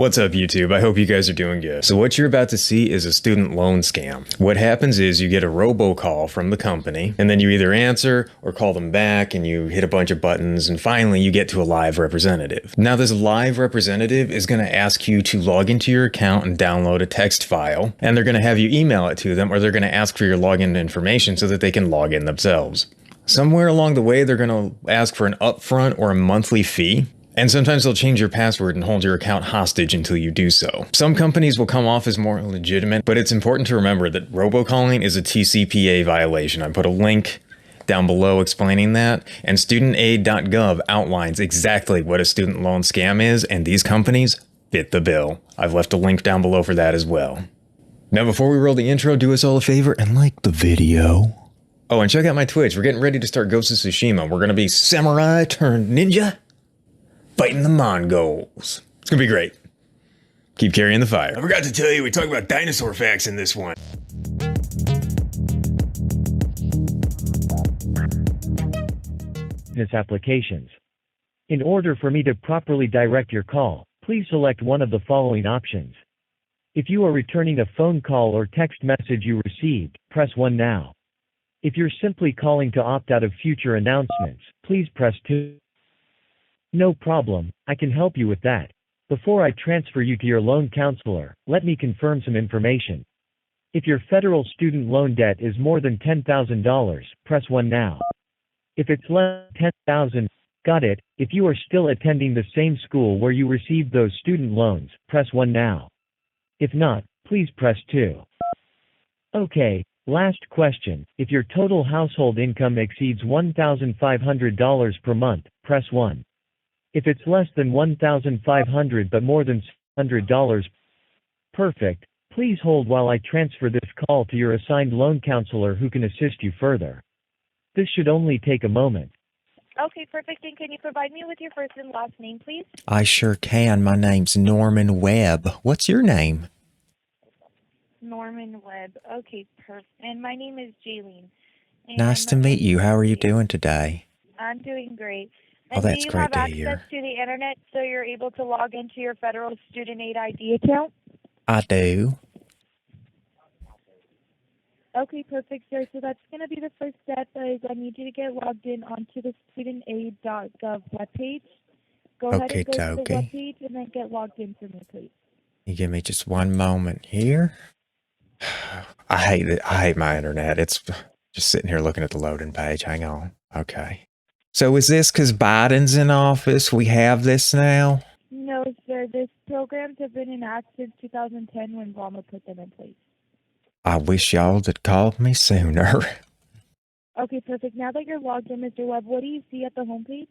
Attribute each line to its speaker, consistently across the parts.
Speaker 1: What's up, YouTube? I hope you guys are doing good. So what you're about to see is a student loan scam. What happens is you get a robocall from the company, and then you either answer or call them back, and you hit a bunch of buttons, and finally you get to a live representative. Now this live representative is going to ask you to log into your account and download a text file, and they're going to have you email it to them, or they're going to ask for your login information so that they can log in themselves. Somewhere along the way, they're going to ask for an upfront or a monthly fee. And sometimes they'll change your password and hold your account hostage until you do so. Some companies will come off as more legitimate, but it's important to remember that robocalling is a TCPA violation. I put a link down below explaining that, and studentaid.gov outlines exactly what a student loan scam is, and these companies fit the bill. I've left a link down below for that as well. Now before we roll the intro, do us all a favor and like the video. Oh, and check out my Twitch. We're getting ready to start Ghost of Tsushima. We're gonna be samurai turned ninja, fighting the Mongols. It's gonna be great. Keep carrying the fire. I forgot to tell you, we talk about dinosaur facts in this one.
Speaker 2: Business applications. In order for me to properly direct your call, please select one of the following options. If you are returning a phone call or text message you received, press 1 now. If you're simply calling to opt out of future announcements, please press 2. No problem, I can help you with that. Before I transfer you to your loan counselor, let me confirm some information. If your federal student loan debt is more than $10,000, press 1 now. If it's less than $10,000, got it. If you are still attending the same school where you received those student loans, press 1 now. If not, please press 2. Okay, last question. If your total household income exceeds $1,500 per month, press 1. If it's less than $1,500 but more than $100, perfect. Please hold while I transfer this call to your assigned loan counselor who can assist you further. This should only take a moment.
Speaker 3: Okay, perfect. And can you provide me with your first and last name, please?
Speaker 4: I sure can. My name's Norman Webb. What's your name?
Speaker 3: Norman Webb. Okay, perfect. And my name is Jaylene.
Speaker 4: Nice to meet you. How are you doing today?
Speaker 3: I'm doing great.
Speaker 4: Oh,
Speaker 3: And
Speaker 4: that's
Speaker 3: do you
Speaker 4: great
Speaker 3: have
Speaker 4: to
Speaker 3: access
Speaker 4: hear.
Speaker 3: to the internet so you're able to log into your federal student aid ID account?
Speaker 4: I do.
Speaker 3: Okay, perfect, sir. So that's going to be the first step is I need you to get logged in onto the studentaid.gov webpage. Go ahead and go to the
Speaker 4: Okey-dokey.
Speaker 3: webpage and then get logged in for me, please.
Speaker 4: You give me just one moment here. I hate it. I hate my internet. It's just sitting here looking at the loading page. Hang on. Okay. So is this because Biden's in office? We have this now?
Speaker 3: No, sir. This programs have been in act since 2010 when Obama put them in place.
Speaker 4: I wish y'all had called me sooner.
Speaker 3: Okay, perfect. Now that you're logged in, Mr. Webb, what do you see at the homepage?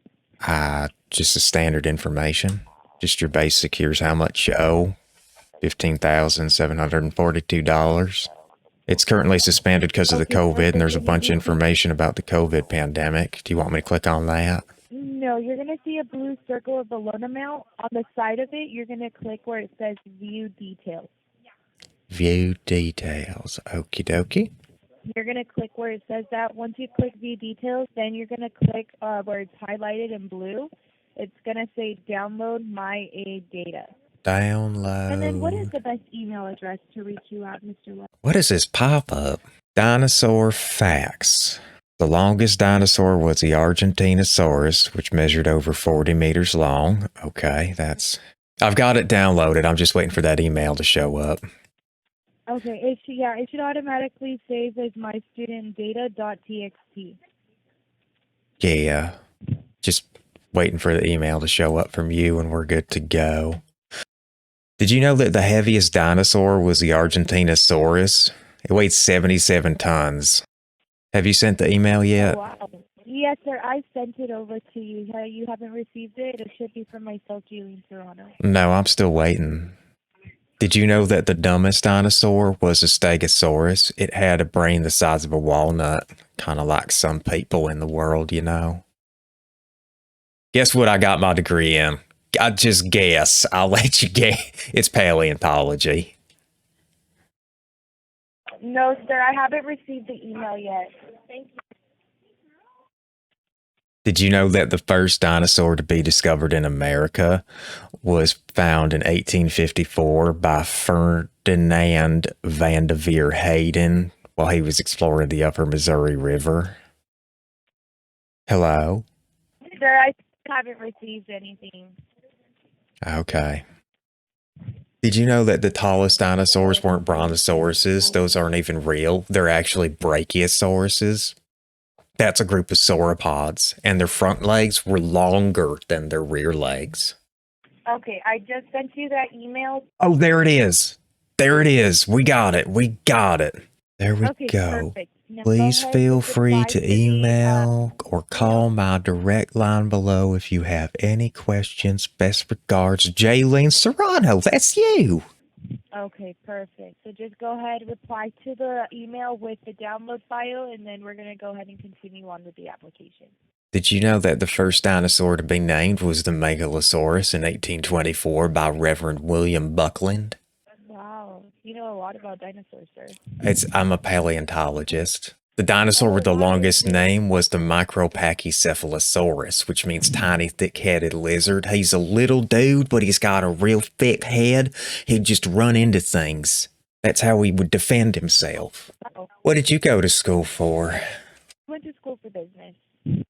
Speaker 4: Just the standard information. Just your basic. Here's how much you owe. $15,742. It's currently suspended because of the
Speaker 3: Okay,
Speaker 4: COVID,
Speaker 3: perfect.
Speaker 4: and there's a
Speaker 3: And you
Speaker 4: bunch of
Speaker 3: need to-
Speaker 4: information about the COVID pandemic. Do you want me to click on that?
Speaker 3: No, you're going to see a blue circle of the loan amount. On the side of it, you're going to click where it says View Details.
Speaker 4: View details. Okie dokie.
Speaker 3: You're going to click where it says that. Once you click View Details, then you're going to click where it's highlighted in blue. It's going to say Download My Aid Data.
Speaker 4: Download.
Speaker 3: And then what is the best email address to reach you at, Mr. Webb?
Speaker 4: What is this pop-up? Dinosaur facts. The longest dinosaur was the Argentinosaurus, which measured over 40 meters long. Okay, I've got it downloaded. I'm just waiting for that email to show up.
Speaker 3: Okay, it should automatically save as mystudentdata.txt.
Speaker 4: Yeah, just waiting for the email to show up from you and we're good to go. Did you know that the heaviest dinosaur was the Argentinosaurus? It weighed 77 tons. Have you sent the email yet?
Speaker 3: Oh, wow. Yes, sir. I sent it over to you. You haven't received it? It should be from myself, Julian Serrano.
Speaker 4: No, I'm still waiting. Did you know that the dumbest dinosaur was a Stegosaurus? It had a brain the size of a walnut, kind of like some people in the world, you know. Guess what I got my degree in? I just guess. I'll let you guess. It's paleontology.
Speaker 3: No, sir. I haven't received the email yet. Thank you.
Speaker 4: Did you know that the first dinosaur to be discovered in America was found in 1854 by Ferdinand Vanderveer Hayden while he was exploring the upper Missouri River? Hello?
Speaker 3: Sir, I haven't received anything.
Speaker 4: Okay. Did you know that the tallest dinosaurs weren't brontosauruses? Those aren't even real. They're actually brachiosauruses. That's a group of sauropods, and their front legs were longer than their rear legs.
Speaker 3: Okay, I just sent you that email.
Speaker 4: Oh, there it is. There it is. We got it. We got it. There we
Speaker 3: Okay,
Speaker 4: go.
Speaker 3: perfect. Now
Speaker 4: Please
Speaker 3: go ahead
Speaker 4: feel
Speaker 3: and
Speaker 4: free
Speaker 3: reply
Speaker 4: to
Speaker 3: the,
Speaker 4: email or call my direct line below if you have any questions. Best regards, Jaylene Serrano. That's you.
Speaker 3: Okay, perfect. So just go ahead, reply to the email with the download file, and then we're going to go ahead and continue on with the application.
Speaker 4: Did you know that the first dinosaur to be named was the Megalosaurus in 1824 by Reverend William Buckland?
Speaker 3: Wow, you know a lot about dinosaurs, sir.
Speaker 4: I'm a paleontologist. The dinosaur with the longest name was the Micropachycephalosaurus, which means tiny, thick-headed lizard. He's a little dude, but he's got a real thick head. He'd just run into things. That's how he would defend himself. What did you go to school for?
Speaker 3: I went to school for business.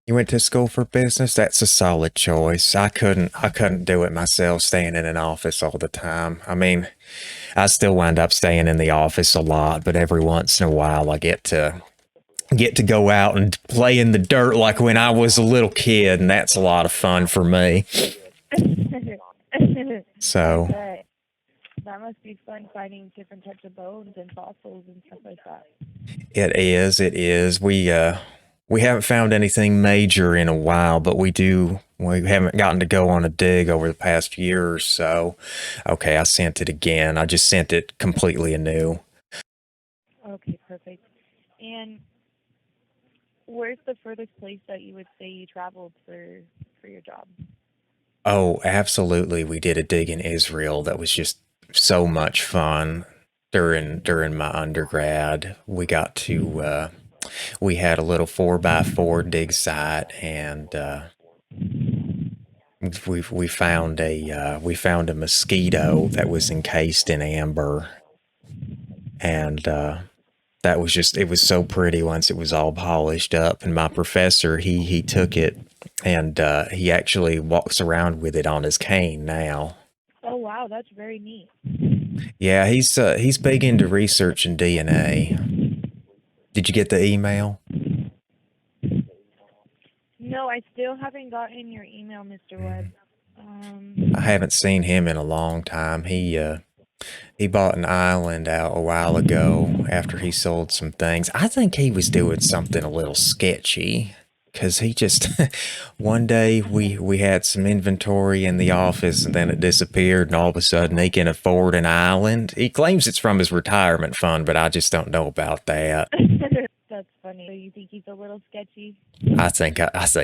Speaker 4: You went to school for business? That's a solid choice. I couldn't do it myself, staying in an office all the time. I mean, I still wind up staying in the office a lot, but every once in a while I get to go out and play in the dirt like when I was a little kid, and that's a lot of fun for me. So
Speaker 3: that must be fun finding different types of bones and fossils and stuff like that.
Speaker 4: it is. We haven't found anything major in a while, but we haven't gotten to go on a dig over the past year or so. Okay, I sent it again. I just sent it completely anew.
Speaker 3: Okay, perfect. And where's the furthest place that you would say you traveled for your job?
Speaker 4: Oh, absolutely. We did a dig in Israel that was just so much fun during my undergrad. We got to we had a little 4x4 dig site, and we found a mosquito that was encased in amber, and that was just, it was so pretty once it was all polished up. And my professor, he took it, and he actually walks around with it on his cane now.
Speaker 3: Oh wow, that's very neat.
Speaker 4: Yeah, he's big into research in DNA. Did you get the email?
Speaker 3: No, I still haven't gotten your email, Mr. Webb.
Speaker 4: I haven't seen him in a long time. He bought an island out a while ago after he sold some things. I think he was doing something a little sketchy, because he just one day we had some inventory in the office, and then it disappeared, and all of a sudden he can afford an island. He claims it's from his retirement fund, but I just don't know about that.
Speaker 3: That's funny. So you think he's a little sketchy?
Speaker 4: I think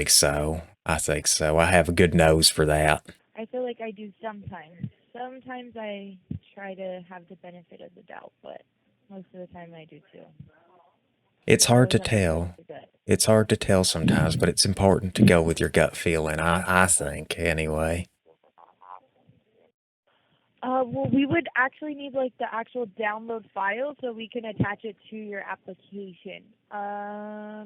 Speaker 4: so. I think so. I have a good nose for that.
Speaker 3: I feel like I do sometimes. Sometimes I try to have the benefit of the doubt, but most of the time I do too.
Speaker 4: It's hard to tell. It's hard to tell sometimes, but it's important to go with your gut feeling, I think, anyway.
Speaker 3: Well, we would actually need like the actual download file so we can attach it to your application. I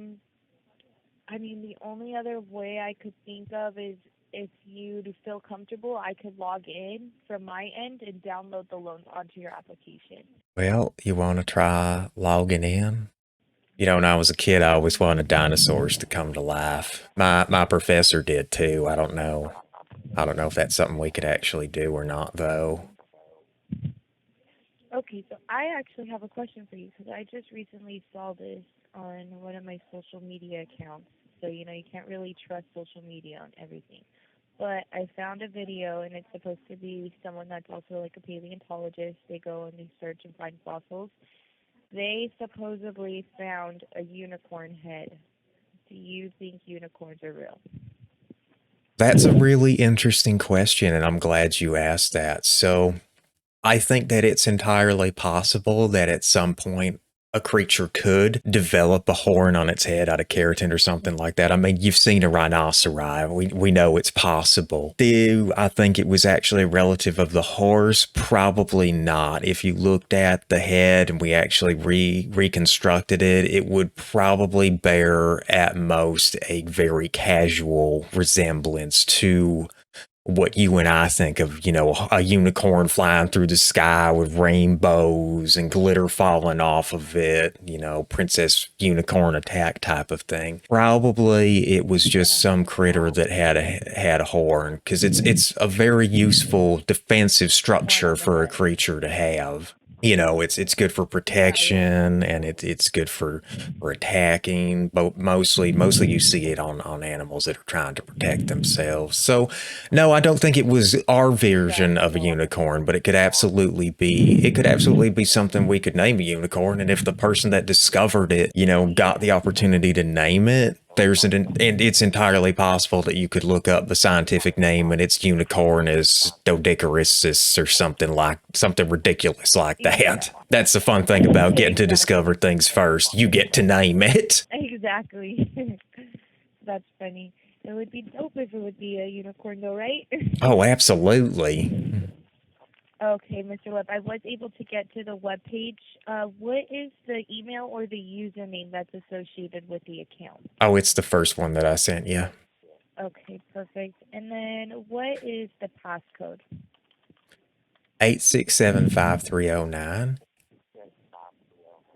Speaker 3: mean, the only other way I could think of is if you'd feel comfortable, I could log in from my end and download the loans onto your application.
Speaker 4: Well, you want to try logging in? You know, when I was a kid, I always wanted dinosaurs to come to life. My professor did too. I don't know if that's something we could actually do or not, though.
Speaker 3: Okay, so I actually have a question for you because I just recently saw this on one of my social media accounts. So, you know, you can't really trust social media on everything. But I found a video, and it's supposed to be someone that's also like a paleontologist. They go and they search and find fossils. They supposedly found a unicorn head. Do you think unicorns are real?
Speaker 4: That's a really interesting question, and I'm glad you asked that. So I think that it's entirely possible that at some point a creature could develop a horn on its head out of keratin or something like that. I mean, you've seen a rhinoceri. We know it's possible. Do I think it was actually a relative of the horse? Probably not. If you looked at the head and we actually reconstructed it, it would probably bear at most a very casual resemblance to what you and I think of, a unicorn flying through the sky with rainbows and glitter falling off of it, princess unicorn attack type of thing. Probably it was just some critter that had a horn, because it's a very useful defensive structure for a creature to have. It's good for protection, and it's good for attacking, but mostly you see it on animals that are trying to protect themselves. So no, I don't think it was our version of a unicorn, but it could absolutely be something we could name a unicorn. And if the person that discovered it, got the opportunity to name it, and it's entirely possible that you could look up the scientific name and its unicorn is Dodecarisis or something ridiculous like that.
Speaker 3: Yeah.
Speaker 4: That's the fun thing about getting to discover things first. You get to name it.
Speaker 3: Exactly. That's funny. It would be dope if it would be a unicorn, though, right?
Speaker 4: Oh, absolutely.
Speaker 3: Okay, Mr. Webb, I was able to get to the web page. What is the email or the username that's associated with the account?
Speaker 4: Oh, it's the first one that I sent you.
Speaker 3: Okay, perfect. And then what is the passcode?
Speaker 4: 8675309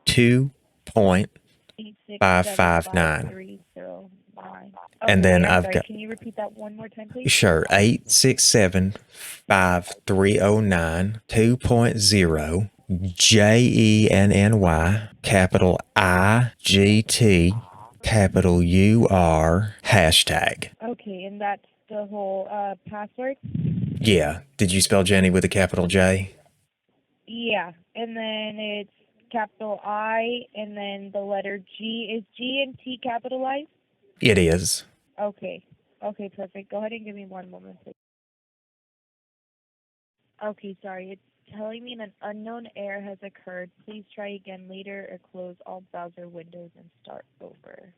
Speaker 4: 2.559.
Speaker 3: 309.
Speaker 4: And then I've
Speaker 3: sorry,
Speaker 4: got,
Speaker 3: can you repeat that one more time, please?
Speaker 4: sure, 8675309 2.0 JENNY capital IGT capital UR hashtag.
Speaker 3: Okay, and that's the whole password?
Speaker 4: Yeah. Did you spell Jenny with a capital J?
Speaker 3: Yeah, and then it's capital I, and then the letter G. Is G and T capitalized?
Speaker 4: It is.
Speaker 3: Okay. Okay, perfect. Go ahead and give me one moment, please. Okay, sorry. It's telling me an unknown error has occurred. Please try again later or close all browser windows and start over.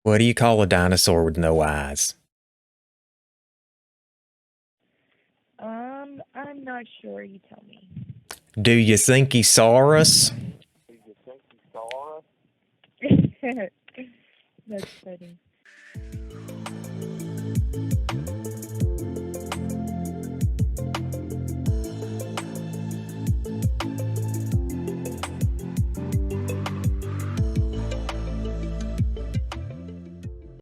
Speaker 4: What do you call a dinosaur with no eyes?
Speaker 3: I'm not sure. You tell me.
Speaker 4: Do you think he saw us?
Speaker 3: That's funny.